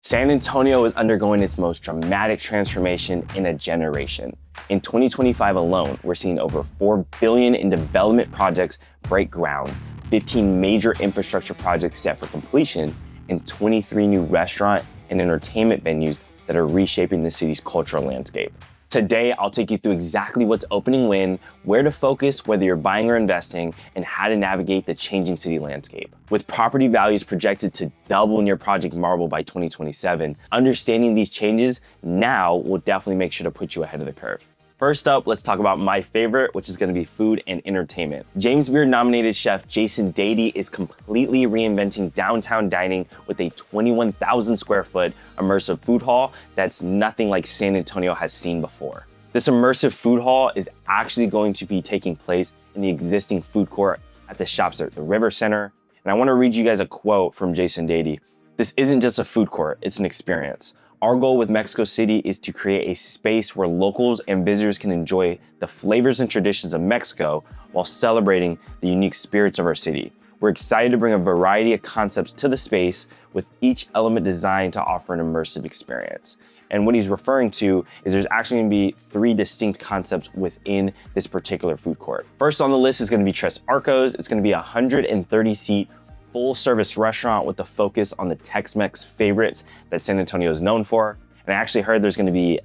San Antonio is undergoing its most dramatic transformation in a generation. In 2025 alone, we're seeing over $4 billion in development projects break ground, 15 major infrastructure projects set for completion, and 23 new restaurant and entertainment venues that are reshaping the city's cultural landscape. Today, I'll take you through exactly what's opening when, where to focus whether you're buying or investing, and how to navigate the changing city landscape. With property values projected to double near Project Marble by 2027, understanding these changes now will definitely make sure to put you ahead of the curve. First up, let's talk about my favorite, which is gonna be food and entertainment. James Beard-nominated chef Jason Dady is completely reinventing downtown dining with a 21,000 square foot immersive food hall that's nothing like San Antonio has seen before. This immersive food hall is actually going to be taking place in the existing food court at the shops at the River Center. And I wanna read you guys a quote from Jason Dady. "This isn't just a food court, it's an experience. Our goal with Mexico City is to create a space where locals and visitors can enjoy the flavors and traditions of Mexico while celebrating the unique spirits of our city. We're excited to bring a variety of concepts to the space, with each element designed to offer an immersive experience." And what he's referring to is there's actually gonna be 3 distinct concepts within this particular food court. First on the list is gonna be Tres Arcos. It's gonna be a 130 seat full service restaurant with a focus on the Tex-Mex favorites that San Antonio is known for. And I actually heard they're gonna be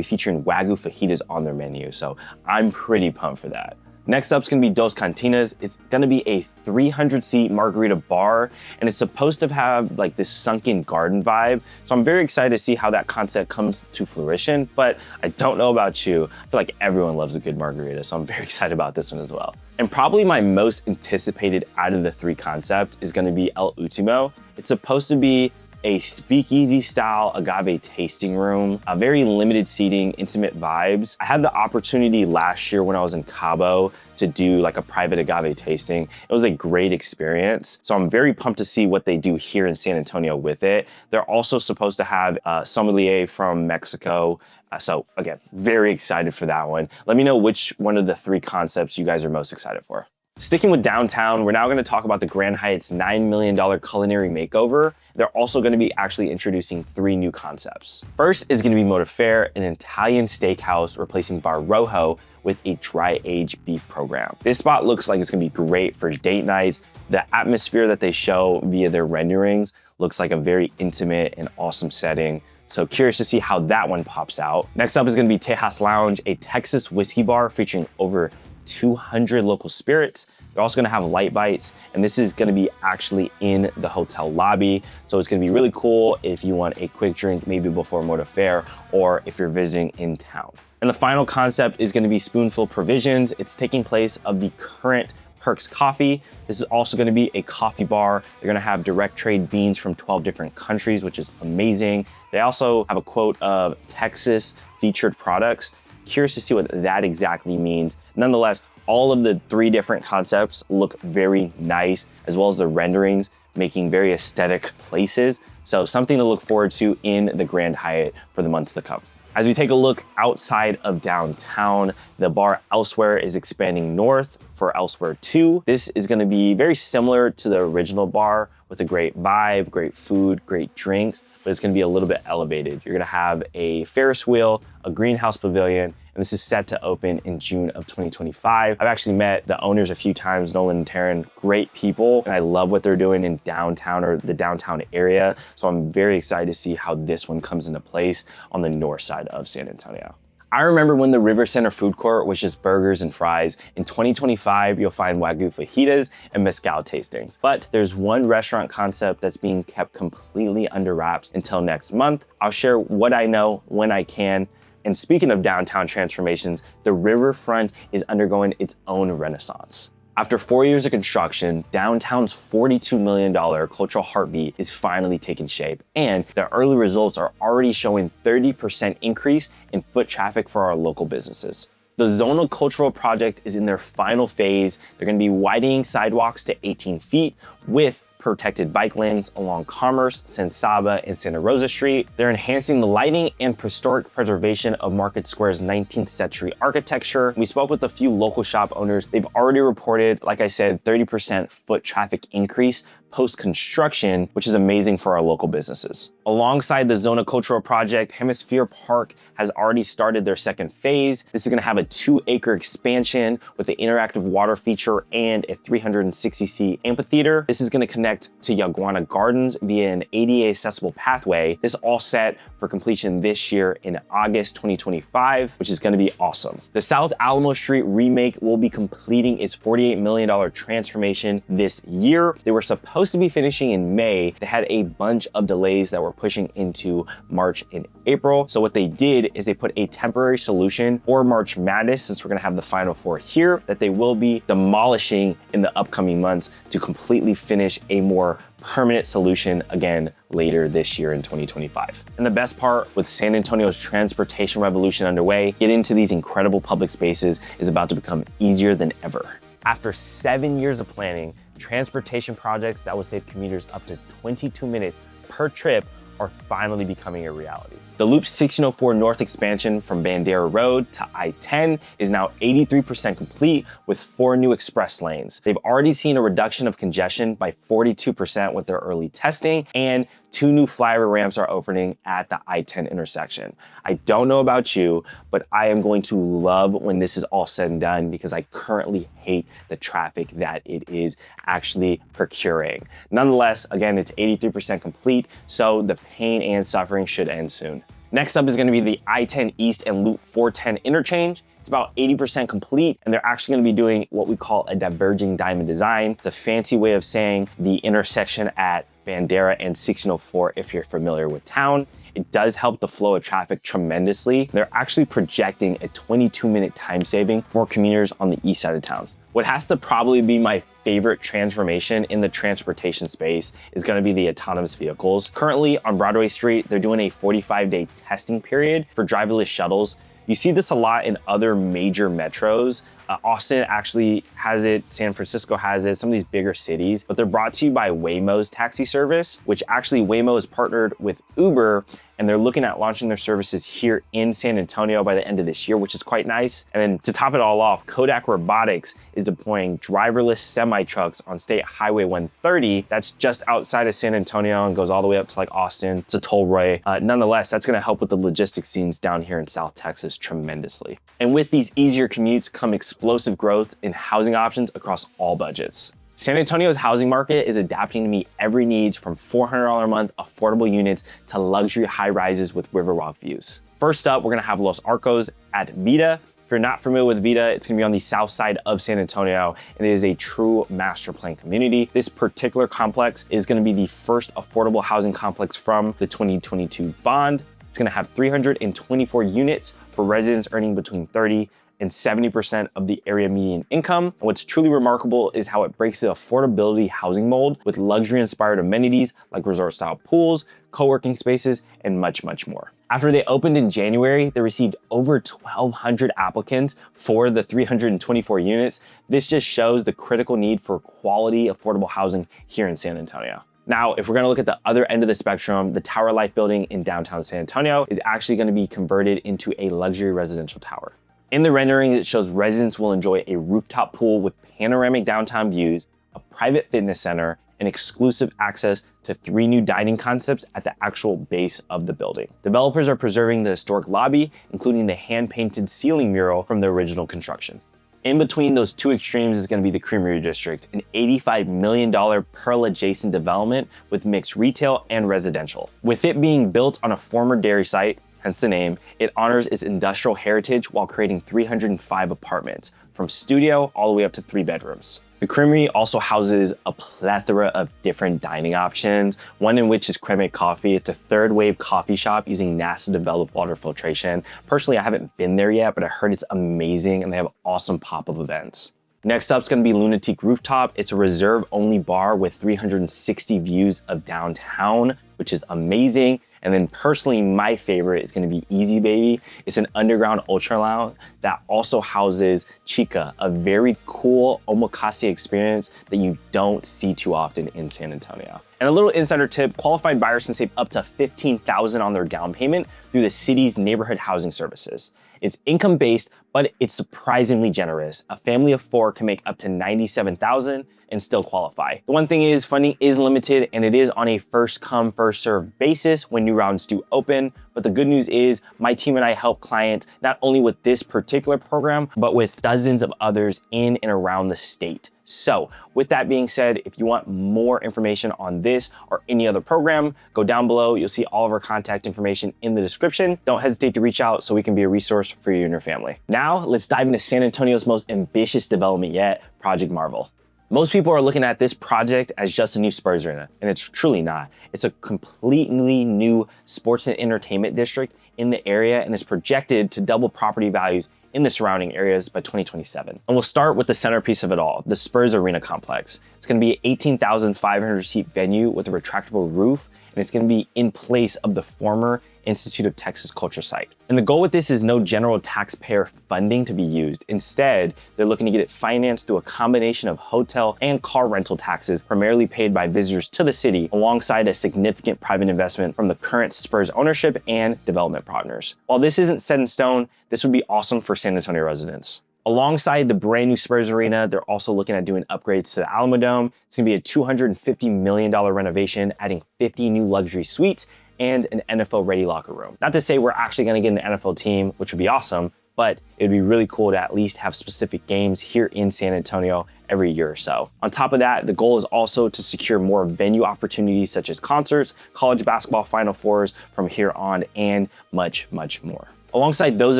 featuring Wagyu fajitas on their menu, so I'm pretty pumped for that. Next up is gonna be Dos Cantinas. It's gonna be a 300 seat margarita bar, and it's supposed to have like this sunken garden vibe. So I'm very excited to see how that concept comes to fruition, but I don't know about you. I feel like everyone loves a good margarita, so I'm very excited about this one as well. And probably my most anticipated out of the 3 concepts is gonna be El Ultimo. It's supposed to be a speakeasy style agave tasting room, a very limited seating, intimate vibes. I had the opportunity last year when I was in Cabo to do like a private agave tasting. It was a great experience. So I'm very pumped to see what they do here in San Antonio with it. They're also supposed to have sommelier from Mexico. So again, very excited for that one. Let me know which one of the 3 concepts you guys are most excited for. Sticking with downtown, we're now gonna talk about the Grand Hyatt's $9 million culinary makeover. They're also gonna be actually introducing 3 new concepts. First is gonna be Motifair, an Italian steakhouse replacing Bar Rojo with a dry-aged beef program. This spot looks like it's gonna be great for date nights. The atmosphere that they show via their renderings looks like a very intimate and awesome setting. So curious to see how that one pops out. Next up is gonna be Tejas Lounge, a Texas whiskey bar featuring over 200 local spirits. They're also gonna have light bites, and this is gonna be actually in the hotel lobby. So it's gonna be really cool if you want a quick drink, maybe before Motifair, or if you're visiting in town. And the final concept is gonna be Spoonful Provisions. It's taking place of the current Perks Coffee. This is also gonna be a coffee bar. They're gonna have direct trade beans from 12 different countries, which is amazing. They also have a quote of Texas featured products. Curious to see what that exactly means. Nonetheless, all of the 3 different concepts look very nice, as well as the renderings, making very aesthetic places. So something to look forward to in the Grand Hyatt for the months to come. As we take a look outside of downtown, the bar Elsewhere is expanding north for Elsewhere 2. This is gonna be very similar to the original bar with a great vibe, great food, great drinks, but it's gonna be a little bit elevated. You're gonna have a Ferris wheel, a greenhouse pavilion, and this is set to open in June of 2025. I've actually met the owners a few times, Nolan and Taryn, great people, and I love what they're doing in downtown or the downtown area. So I'm very excited to see how this one comes into place on the north side of San Antonio. I remember when the River Center food court was just burgers and fries. In 2025, you'll find Wagyu fajitas and mezcal tastings. But there's one restaurant concept that's being kept completely under wraps until next month. I'll share what I know when I can. And speaking of downtown transformations, the Riverfront is undergoing its own renaissance. After 4 years of construction, downtown's $42 million cultural heartbeat is finally taking shape, and the early results are already showing 30% increase in foot traffic for our local businesses. The zonal cultural project is in their final phase. They're gonna be widening sidewalks to 18 feet with protected bike lanes along Commerce, San Saba, and Santa Rosa Street. They're enhancing the lighting and historic preservation of Market Square's 19th century architecture. We spoke with a few local shop owners. They've already reported, like I said, 30% foot traffic increase post-construction, which is amazing for our local businesses. Alongside the Zona Cultural project, Hemisphere Park has already started their second phase. This is gonna have a 2-acre expansion with the interactive water feature and a 360-seat amphitheater. This is gonna connect to Yaguana Gardens via an ADA accessible pathway. This is all set for completion this year in August 2025, which is gonna be awesome. The South Alamo Street remake will be completing its $48 million transformation this year. They were supposed to be finishing in May. They had a bunch of delays that were pushing into March and April. So what they did is they put a temporary solution for March Madness, since we're gonna have the Final Four here, that they will be demolishing in the upcoming months to completely finish a more permanent solution again later this year in 2025. And the best part, with San Antonio's transportation revolution underway, getting into these incredible public spaces is about to become easier than ever. After 7 years of planning, transportation projects that will save commuters up to 22 minutes per trip are finally becoming a reality. The Loop 1604 North expansion from Bandera Road to I-10 is now 83% complete with 4 new express lanes. They've already seen a reduction of congestion by 42% with their early testing, and 2 new flyover ramps are opening at the I-10 intersection. I don't know about you, but I am going to love when this is all said and done, because I currently hate the traffic that it is actually procuring. Nonetheless, again, it's 83% complete, so the pain and suffering should end soon. Next up is going to be the I-10 East and Loop 410 interchange. It's about 80% complete, and they're actually going to be doing what we call a diverging diamond design. It's a fancy way of saying the intersection at Bandera and 1604 if you're familiar with town. It does help the flow of traffic tremendously. They're actually projecting a 22-minute time saving for commuters on the east side of town. What has to probably be my favorite transformation in the transportation space is going to be the autonomous vehicles. Currently on Broadway Street, they're doing a 45-day testing period for driverless shuttles. You see this a lot in other major metros. Austin actually has it, San Francisco has it, some of these bigger cities, but they're brought to you by Waymo's taxi service, which actually Waymo is partnered with Uber, and they're looking at launching their services here in San Antonio by the end of this year, which is quite nice. And then to top it all off, Kodak Robotics is deploying driverless semi-trucks on State Highway 130. That's just outside of San Antonio and goes all the way up to like Austin. It's a tollway. Nonetheless, that's gonna help with the logistics scenes down here in South Texas tremendously. And with these easier commutes come explosive growth in housing options across all budgets. San Antonio's housing market is adapting to meet every needs, from $400 a month affordable units to luxury high rises with Riverwalk views. First up, we're gonna have Los Arcos at Vida. If you're not familiar with Vida, it's gonna be on the south side of San Antonio, and it is a true master plan community. This particular complex is gonna be the first affordable housing complex from the 2022 bond. It's gonna have 324 units for residents earning between 30 and 70% of the area median income. And what's truly remarkable is how it breaks the affordability housing mold with luxury-inspired amenities like resort-style pools, co-working spaces, and much, much more. After they opened in January, they received over 1,200 applicants for the 324 units. This just shows the critical need for quality, affordable housing here in San Antonio. Now, if we're gonna look at the other end of the spectrum, the Tower Life building in downtown San Antonio is actually gonna be converted into a luxury residential tower. In the renderings, it shows residents will enjoy a rooftop pool with panoramic downtown views, a private fitness center, and exclusive access to 3 new dining concepts at the actual base of the building. Developers are preserving the historic lobby, including the hand-painted ceiling mural from the original construction. In between those two extremes is going to be the Creamery District, an $85 million Pearl-adjacent development with mixed retail and residential. With it being built on a former dairy site, hence the name, it honors its industrial heritage while creating 305 apartments, from studio all the way up to 3 bedrooms. The Creamery also houses a plethora of different dining options, one in which is Creme Coffee. It's a third-wave coffee shop using NASA-developed water filtration. Personally, I haven't been there yet, but I heard it's amazing and they have awesome pop-up events. Next up is going to be Lunatic Rooftop. It's a reserve-only bar with 360 views of downtown, which is amazing. And then personally, my favorite is gonna be Easy Baby. It's an underground ultra lounge that also houses Chica, a very cool omakase experience that you don't see too often in San Antonio. And a little insider tip, qualified buyers can save up to $15,000 on their down payment through the city's neighborhood housing services. It's income-based, but it's surprisingly generous. A family of 4 can make up to $97,000, and still qualify. The one thing is funding is limited and it is on a first come, first served basis when new rounds do open. But the good news is my team and I help clients not only with this particular program, but with dozens of others in and around the state. So with that being said, if you want more information on this or any other program, go down below. You'll see all of our contact information in the description. Don't hesitate to reach out so we can be a resource for you and your family. Now let's dive into San Antonio's most ambitious development yet, Project Marvel. Most people are looking at this project as just a new Spurs arena, and it's truly not. It's a completely new sports and entertainment district in the area, and is projected to double property values in the surrounding areas by 2027. And we'll start with the centerpiece of it all, the Spurs Arena Complex. It's gonna be an 18,500 seat venue with a retractable roof, and it's gonna be in place of the former Institute of Texas Culture site. And the goal with this is no general taxpayer funding to be used. Instead, they're looking to get it financed through a combination of hotel and car rental taxes, primarily paid by visitors to the city, alongside a significant private investment from the current Spurs ownership and development partners. While this isn't set in stone, this would be awesome for San Antonio residents. Alongside the brand new Spurs Arena, they're also looking at doing upgrades to the Alamo Dome. It's gonna be a $250 million renovation, adding 50 new luxury suites and an NFL-ready locker room. Not to say we're actually gonna get an NFL team, which would be awesome, but it'd be really cool to at least have specific games here in San Antonio every year or so. On top of that, the goal is also to secure more venue opportunities such as concerts, college basketball Final Fours from here on, and much, much more. Alongside those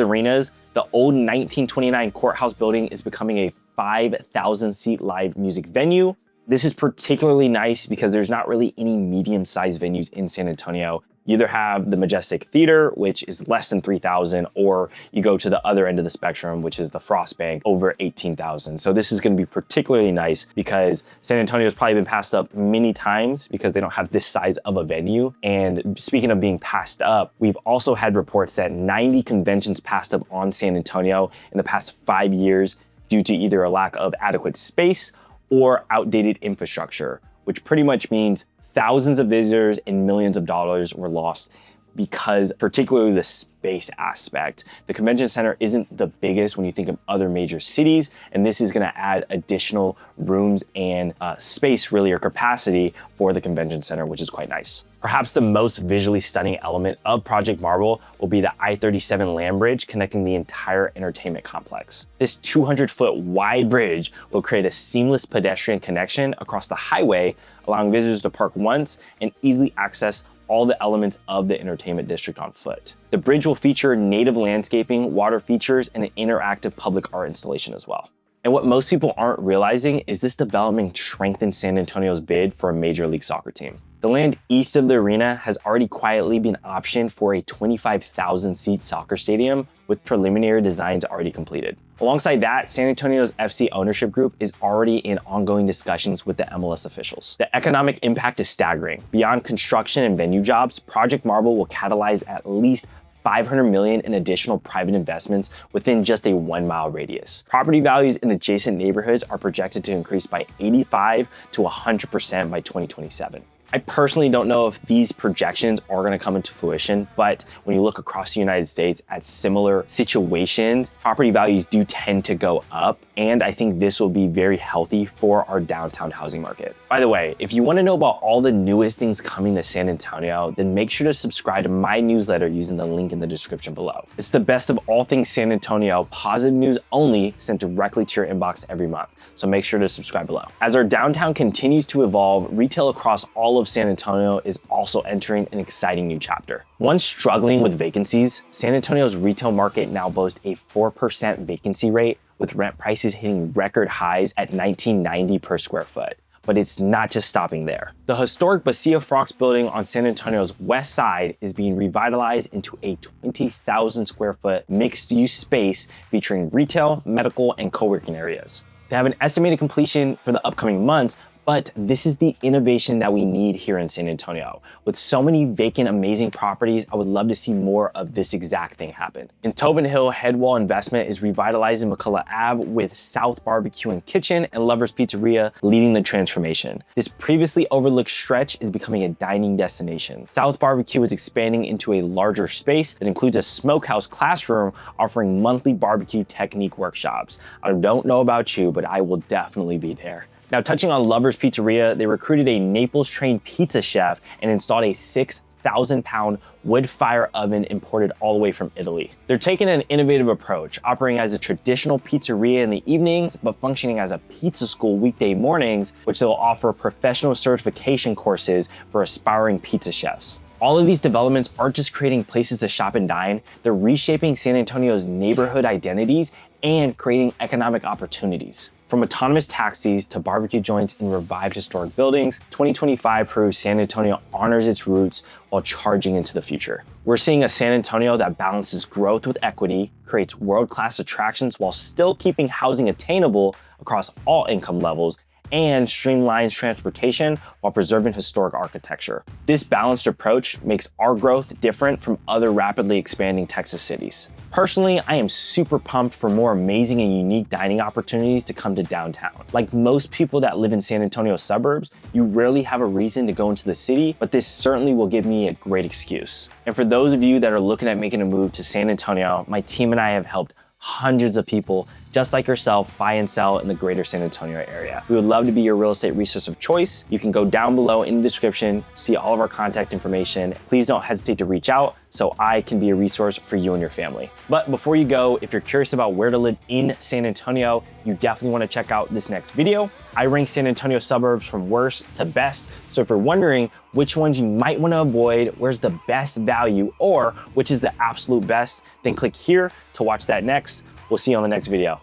arenas, the old 1929 courthouse building is becoming a 5,000 seat live music venue. This is particularly nice because there's not really any medium-sized venues in San Antonio. You either have the Majestic Theater, which is less than 3,000, or you go to the other end of the spectrum, which is the Frost Bank, over 18,000. So this is gonna be particularly nice because San Antonio's probably been passed up many times because they don't have this size of a venue. And speaking of being passed up, we've also had reports that 90 conventions passed up on San Antonio in the past 5 years due to either a lack of adequate space or outdated infrastructure, which pretty much means thousands of visitors and millions of dollars were lost because particularly the space aspect. The convention center isn't the biggest when you think of other major cities, and this is gonna add additional rooms and space really, or capacity for the convention center, which is quite nice. Perhaps the most visually stunning element of Project Marvel will be the I-37 land bridge connecting the entire entertainment complex. This 200-foot wide bridge will create a seamless pedestrian connection across the highway, allowing visitors to park once and easily access all the elements of the entertainment district on foot. The bridge will feature native landscaping, water features, and an interactive public art installation as well. And what most people aren't realizing is this development strengthens San Antonio's bid for a Major League Soccer team. The land east of the arena has already quietly been optioned for a 25,000 seat soccer stadium with preliminary designs already completed. Alongside that, San Antonio's FC ownership group is already in ongoing discussions with the MLS officials. The economic impact is staggering. Beyond construction and venue jobs, Project Marvel will catalyze at least $500 million in additional private investments within just a 1 mile radius. Property values in adjacent neighborhoods are projected to increase by 85 to 100% by 2027. I personally don't know if these projections are going to come into fruition, but when you look across the United States at similar situations, property values do tend to go up, and I think this will be very healthy for our downtown housing market. By the way, if you want to know about all the newest things coming to San Antonio, then make sure to subscribe to my newsletter using the link in the description below. It's the best of all things San Antonio, positive news only, sent directly to your inbox every month. So make sure to subscribe below. As our downtown continues to evolve, retail across all of San Antonio is also entering an exciting new chapter. Once struggling with vacancies, San Antonio's retail market now boasts a 4% vacancy rate, with rent prices hitting record highs at $19.90 per square foot. But it's not just stopping there. The historic Basia Frocks building on San Antonio's west side is being revitalized into a 20,000 square foot mixed-use space featuring retail, medical, and co-working areas. They have an estimated completion for the upcoming months, but this is the innovation that we need here in San Antonio. With so many vacant, amazing properties, I would love to see more of this exact thing happen. In Tobin Hill, Headwall Investment is revitalizing McCullough Ave with South Barbecue and Kitchen and Lover's Pizzeria leading the transformation. This previously overlooked stretch is becoming a dining destination. South Barbecue is expanding into a larger space that includes a smokehouse classroom offering monthly barbecue technique workshops. I don't know about you, but I will definitely be there. Now, touching on Lover's Pizzeria, they recruited a Naples-trained pizza chef and installed a 6,000-pound wood fire oven imported all the way from Italy. They're taking an innovative approach, operating as a traditional pizzeria in the evenings, but functioning as a pizza school weekday mornings, which they'll offer professional certification courses for aspiring pizza chefs. All of these developments aren't just creating places to shop and dine, they're reshaping San Antonio's neighborhood identities and creating economic opportunities. From autonomous taxis to barbecue joints in revived historic buildings, 2025 proves San Antonio honors its roots while charging into the future. We're seeing a San Antonio that balances growth with equity, creates world-class attractions while still keeping housing attainable across all income levels, and streamlines transportation while preserving historic architecture. This balanced approach makes our growth different from other rapidly expanding Texas cities. Personally, I am super pumped for more amazing and unique dining opportunities to come to downtown. Like most people that live in San Antonio suburbs, you rarely have a reason to go into the city, but this certainly will give me a great excuse. And for those of you that are looking at making a move to San Antonio, my team and I have helped hundreds of people just like yourself buy and sell in the greater San Antonio area. We would love to be your real estate resource of choice. You can go down below in the description, see all of our contact information. Please don't hesitate to reach out so I can be a resource for you and your family. But before you go, if you're curious about where to live in San Antonio, you definitely want to check out this next video. I rank San Antonio suburbs from worst to best. So if you're wondering which ones you might want to avoid, where's the best value, or which is the absolute best, then click here to watch that next. We'll see you on the next video.